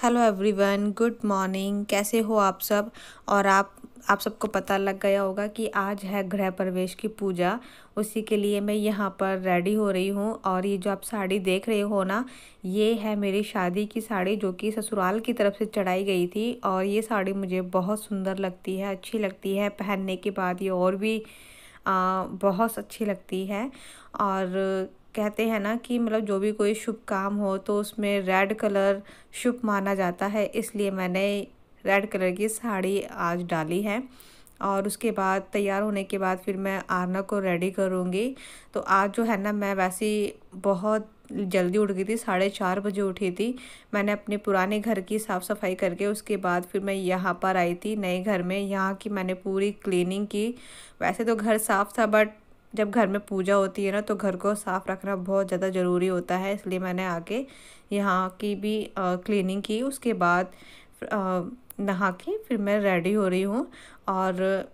Hello everyone, good morning. कैसे हो आप सब। और आप सबको पता लग गया होगा कि आज है गृह प्रवेश की पूजा। उसी के लिए मैं यहाँ पर रेडी हो रही हूँ। और ये जो आप साड़ी देख रहे हो ना, ये है मेरी शादी की साड़ी जो कि ससुराल की तरफ से चढ़ाई गई थी। और ये साड़ी मुझे बहुत सुंदर लगती है, अच्छी लगती है। पहनने के बाद ये और भी बहुत अच्छी लगती है। और कहते हैं ना कि मतलब जो भी कोई शुभ काम हो तो उसमें रेड कलर शुभ माना जाता है, इसलिए मैंने रेड कलर की साड़ी आज डाली है। और उसके बाद तैयार होने के बाद फिर मैं आरना को रेडी करूँगी। तो आज जो है ना, मैं वैसे ही बहुत जल्दी उठ गई थी, 4:30 बजे उठी थी। मैंने अपने पुराने घर की साफ़ सफाई करके उसके बाद फिर मैं यहाँ पर आई थी नए घर में। यहाँ की मैंने पूरी क्लीनिंग की। वैसे तो घर साफ़ था, बट जब घर में पूजा होती है ना तो घर को साफ़ रखना बहुत ज़्यादा ज़रूरी होता है, इसलिए मैंने आके यहाँ की भी क्लीनिंग की। उसके बाद नहा के फिर मैं रेडी हो रही हूँ। और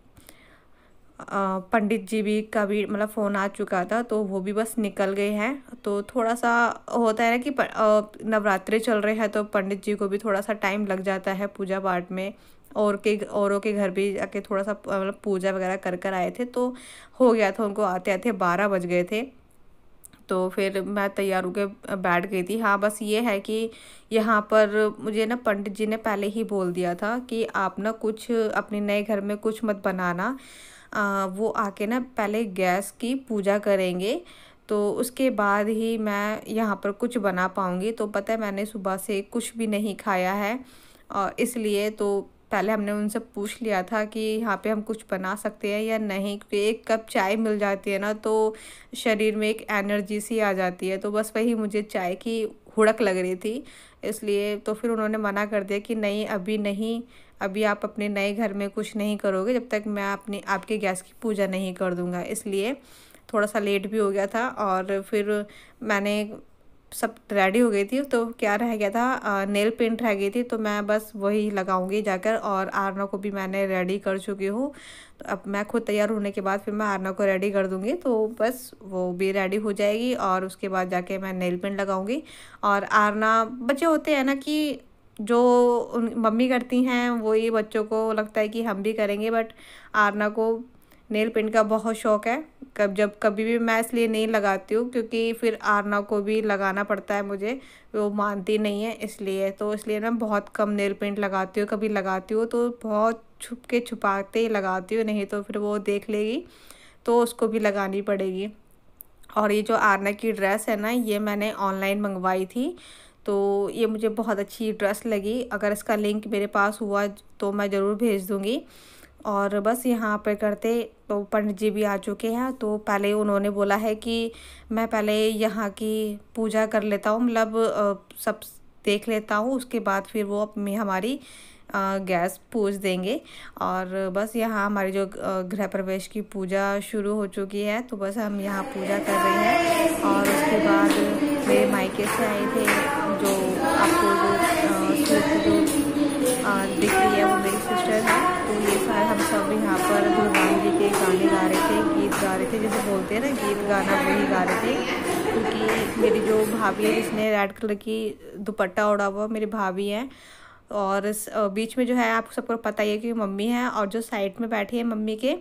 पंडित जी भी का भी मतलब फ़ोन आ चुका था, तो वो भी बस निकल गए हैं। तो थोड़ा सा होता है ना कि नवरात्रे चल रहे हैं, तो पंडित जी को भी थोड़ा सा टाइम लग जाता है पूजा पाठ में। औरों के घर भी जाके थोड़ा सा मतलब पूजा वगैरह कर कर आए थे, तो हो गया था उनको आते आते 12 बज गए थे। तो फिर मैं तैयार होकर बैठ गई थी। हाँ, बस ये है कि यहाँ पर मुझे ना पंडित जी ने पहले ही बोल दिया था कि आप ना कुछ अपने नए घर में कुछ मत बनाना। वो आके ना पहले गैस की पूजा करेंगे, तो उसके बाद ही मैं यहाँ पर कुछ बना पाऊँगी। तो पता है, मैंने सुबह से कुछ भी नहीं खाया है, और इसलिए तो पहले हमने उनसे पूछ लिया था कि यहाँ पे हम कुछ बना सकते हैं या नहीं, क्योंकि एक कप चाय मिल जाती है ना तो शरीर में एक एनर्जी सी आ जाती है। तो बस वही मुझे चाय की हुड़क लग रही थी, इसलिए तो फिर उन्होंने मना कर दिया कि नहीं, अभी नहीं, अभी आप अपने नए घर में कुछ नहीं करोगे जब तक मैं अपनी आपके गैस की पूजा नहीं कर दूंगा। इसलिए थोड़ा सा लेट भी हो गया था। और फिर मैंने सब रेडी हो गई थी, तो क्या रह गया था, नेल पेंट रह गई थी, तो मैं बस वही लगाऊंगी जाकर। और आरना को भी मैंने रेडी कर चुकी हूँ। तो अब मैं खुद तैयार होने के बाद फिर मैं आरना को रेडी कर दूंगी, तो बस वो भी रेडी हो जाएगी और उसके बाद जाके मैं नेल पेंट लगाऊंगी। और आरना, बच्चे होते हैं ना कि जो मम्मी करती हैं वही बच्चों को लगता है कि हम भी करेंगे, बट आरना को नेल पेंट का बहुत शौक है। जब कभी भी मैं इसलिए नहीं लगाती हूँ, क्योंकि फिर आरना को भी लगाना पड़ता है मुझे, वो मानती नहीं है। इसलिए ना बहुत कम नेल पेंट लगाती हूँ। कभी लगाती हूँ तो बहुत छुपाते ही लगाती हूँ, नहीं तो फिर वो देख लेगी तो उसको भी लगानी पड़ेगी। और ये जो आरना की ड्रेस है ना, ये मैंने ऑनलाइन मंगवाई थी, तो ये मुझे बहुत अच्छी ड्रेस लगी। अगर इसका लिंक मेरे पास हुआ तो मैं ज़रूर भेज दूँगी। और बस यहाँ पे करते, तो पंडित जी भी आ चुके हैं। तो पहले उन्होंने बोला है कि मैं पहले यहाँ की पूजा कर लेता हूँ, मतलब सब देख लेता हूँ, उसके बाद फिर वो अपनी हमारी गैस पूज देंगे। और बस यहाँ हमारी जो गृह प्रवेश की पूजा शुरू हो चुकी है, तो बस हम यहाँ पूजा कर रहे हैं। और उसके बाद मेरे मायके से आए थे, जो आपको जो दिख रही है वो मेरी सिस्टर है। तो ये सारे हम सब यहाँ पर भगवान जी के गाने गा रहे थे, गीत गा रहे थे, जैसे बोलते हैं ना गीत गाना, वही गा रहे थे। क्योंकि मेरी जो भाभी है जिसने रेड कलर की दुपट्टा ओढ़ा हुआ, मेरी भाभी हैं। और बीच में जो है आपको सबको पता ही है कि मम्मी है, और जो साइड में बैठी है मम्मी के,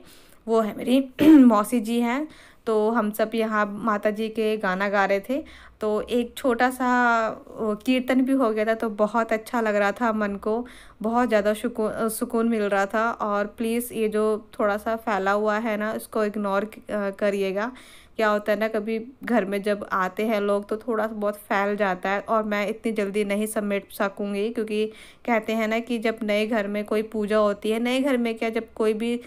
वो है मेरी मौसी जी हैं। तो हम सब यहाँ माता जी के गाना गा रहे थे। तो एक छोटा सा कीर्तन भी हो गया था, तो बहुत अच्छा लग रहा था मन को, बहुत ज़्यादा सुकून मिल रहा था। और प्लीज़ ये जो थोड़ा सा फैला हुआ है ना, इसको इग्नोर करिएगा। क्या होता है ना, कभी घर में जब आते हैं लोग तो थोड़ा बहुत फैल जाता है, और मैं इतनी जल्दी नहीं समेट सकूँगी, क्योंकि कहते हैं ना कि जब नए घर में कोई पूजा होती है, नए घर में क्या, जब कोई भी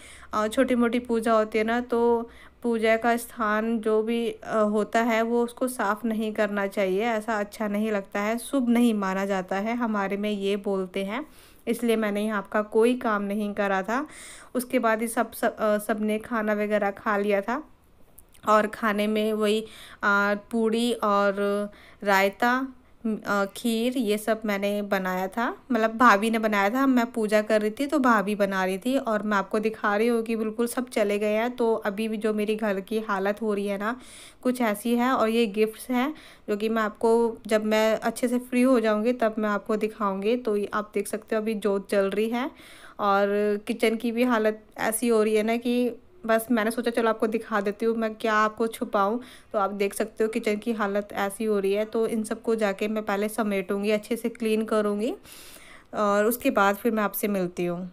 छोटी मोटी पूजा होती है ना, तो पूजा का स्थान जो भी होता है वो उसको साफ़ नहीं करना चाहिए। ऐसा अच्छा नहीं लगता है, शुभ नहीं माना जाता है, हमारे में ये बोलते हैं। इसलिए मैंने यहाँ का कोई काम नहीं करा था। उसके बाद ही सबने खाना वगैरह खा लिया था। और खाने में वही पूड़ी और रायता, खीर, ये सब मैंने बनाया था। मतलब भाभी ने बनाया था, मैं पूजा कर रही थी तो भाभी बना रही थी। और मैं आपको दिखा रही हूँ कि बिल्कुल सब चले गए हैं। तो अभी भी जो मेरी घर की हालत हो रही है ना, कुछ ऐसी है। और ये गिफ्ट्स हैं जो कि मैं आपको जब मैं अच्छे से फ्री हो जाऊँगी तब मैं आपको दिखाऊँगी। तो आप देख सकते हो अभी जोत जल रही है। और किचन की भी हालत ऐसी हो रही है ना कि बस मैंने सोचा चलो आपको दिखा देती हूँ, मैं क्या आपको छुपाऊँ। तो आप देख सकते हो किचन की हालत ऐसी हो रही है। तो इन सबको जाके मैं पहले समेटूँगी, अच्छे से क्लीन करूँगी और उसके बाद फिर मैं आपसे मिलती हूँ।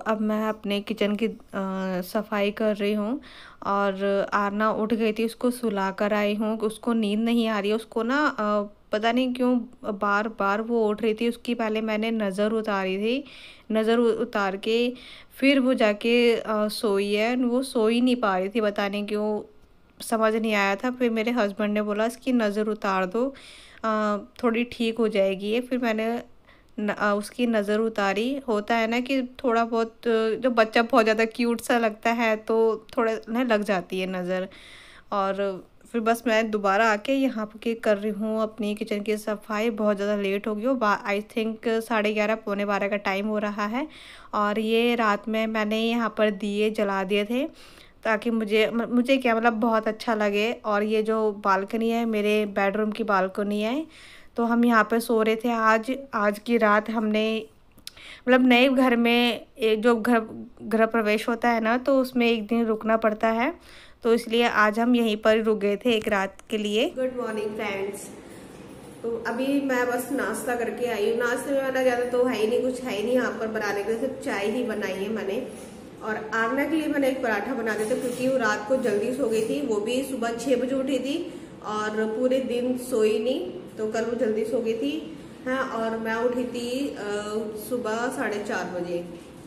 अब मैं अपने किचन की सफाई कर रही हूँ। और आरना उठ गई थी, उसको सुला कर आई हूँ। उसको नींद नहीं आ रही है, उसको ना पता नहीं क्यों बार बार वो उठ रही थी। उसकी पहले मैंने नज़र उतारी थी, नज़र उतार के फिर वो जाके सोई है। वो सो ही नहीं पा रही थी, पता नहीं क्यों, समझ नहीं आया था। फिर मेरे हस्बैंड ने बोला इसकी नज़र उतार दो, थोड़ी ठीक हो जाएगी ये। फिर मैंने उसकी नज़र उतारी। होता है ना कि थोड़ा बहुत जो बच्चा बहुत ज़्यादा क्यूट सा लगता है तो थोड़ा ना लग जाती है नज़र। और फिर बस मैं दोबारा आके यहाँ पे कर रही हूँ अपनी किचन की सफाई। बहुत ज़्यादा लेट हो गई हो, आई थिंक 11:30 पौने 12 का टाइम हो रहा है। और ये रात में मैंने यहाँ पर दिए जला दिए थे ताकि मुझे क्या मतलब बहुत अच्छा लगे। और ये जो बालकनी है मेरे बेडरूम की बालकनी है, तो हम यहाँ पे सो रहे थे। आज की रात हमने मतलब नए घर में एक जो गृह प्रवेश होता है ना, तो उसमें एक दिन रुकना पड़ता है। तो इसलिए आज हम यहीं पर रुक गए थे एक रात के लिए। Good morning friends. तो अभी मैं बस नाश्ता करके आई हूँ। नाश्ते में मैंने ज़्यादा तो है ही नहीं, कुछ है ही नहीं यहाँ पर बनाने के लिए, सिर्फ चाय ही बनाई है मैंने। और आरना के लिए मैंने एक पराठा बना दिया था क्योंकि वो रात को जल्दी सो गई थी। वो भी सुबह 6 बजे उठी थी और पूरे दिन सोई नहीं, तो कल वो जल्दी सो गई थी। हाँ, और मैं उठी थी सुबह 4:30 बजे।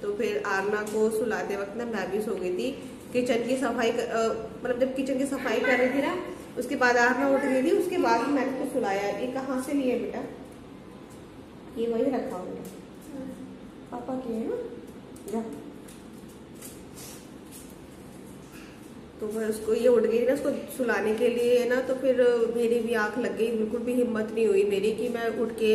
तो फिर आरना को सुलाते वक्त ना मैं भी सो गई थी। किचन की सफाई मतलब जब किचन की सफाई कर रही थी ना, उसके बाद आरना उठ गई थी। उसके बाद मैंने उसको सुलाया। ये कहाँ से लिए बेटा? ये वही रखा हो बेटा, पापा के है ना। तो फिर उसको ये उठ गई ना, उसको सुलाने के लिए है ना। तो फिर मेरी भी आंख लग गई, बिल्कुल भी हिम्मत नहीं हुई मेरी कि मैं उठ के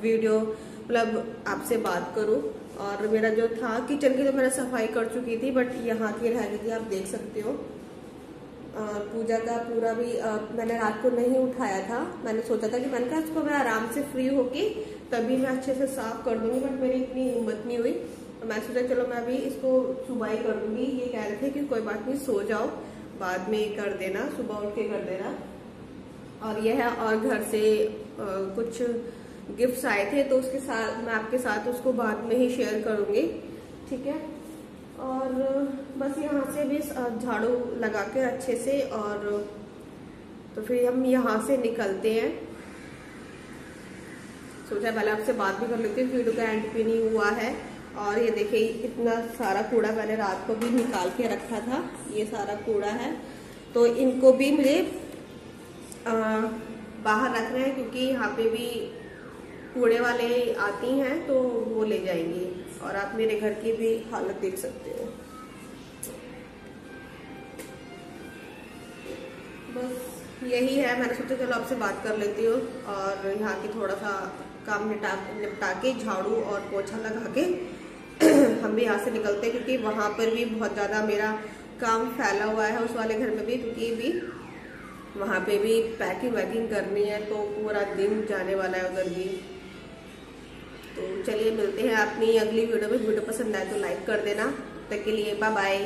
वीडियो मतलब आपसे बात करूं। और मेरा जो था किचन की तो मैंने सफाई कर चुकी थी, बट यहाँ की रह गई थी, आप देख सकते हो। पूजा का पूरा भी मैंने रात को नहीं उठाया था। मैंने सोचा था कि मैंने कहा इसको मैं आराम से फ्री होके तभी मैं अच्छे से साफ कर दूंगी, बट मेरी इतनी हिम्मत नहीं हुई। तो मैं सोचा चलो मैं भी इसको सुबह ही कर दूंगी। ये कह रहे थे कि कोई बात नहीं, सो जाओ, बाद में कर देना, सुबह उठ के कर देना। और यह है, और घर से कुछ गिफ्ट्स आए थे तो उसके साथ मैं आपके साथ उसको बाद में ही शेयर करूंगी, ठीक है। और बस यहाँ से भी झाड़ू लगा के अच्छे से, और तो फिर हम यहाँ से निकलते हैं। सोचा पहले आपसे बात भी कर लेती हूँ, वीडियो का एंड भी नहीं हुआ है। और ये देखिए इतना सारा कूड़ा मैंने रात को भी निकाल के रखा था, ये सारा कूड़ा है। तो इनको भी मुझे बाहर रखना है क्योंकि यहाँ पे भी कूड़े वाले आती हैं तो वो ले जाएंगी। और आप मेरे घर की भी हालत देख सकते हो। बस यही है, मैंने सोचा चलो आपसे बात कर लेती हूँ। और यहाँ की थोड़ा सा काम निपटा के झाड़ू और पोछा लगा के हम भी यहाँ से निकलते हैं क्योंकि वहाँ पर भी बहुत ज़्यादा मेरा काम फैला हुआ है, उस वाले घर में भी, क्योंकि भी वहाँ पे भी पैकिंग वैकिंग करनी है तो पूरा दिन जाने वाला है उधर भी। तो चलिए मिलते हैं अपनी अगली वीडियो में। वीडियो पसंद आए तो लाइक कर देना। तब तक के लिए बाय बाय।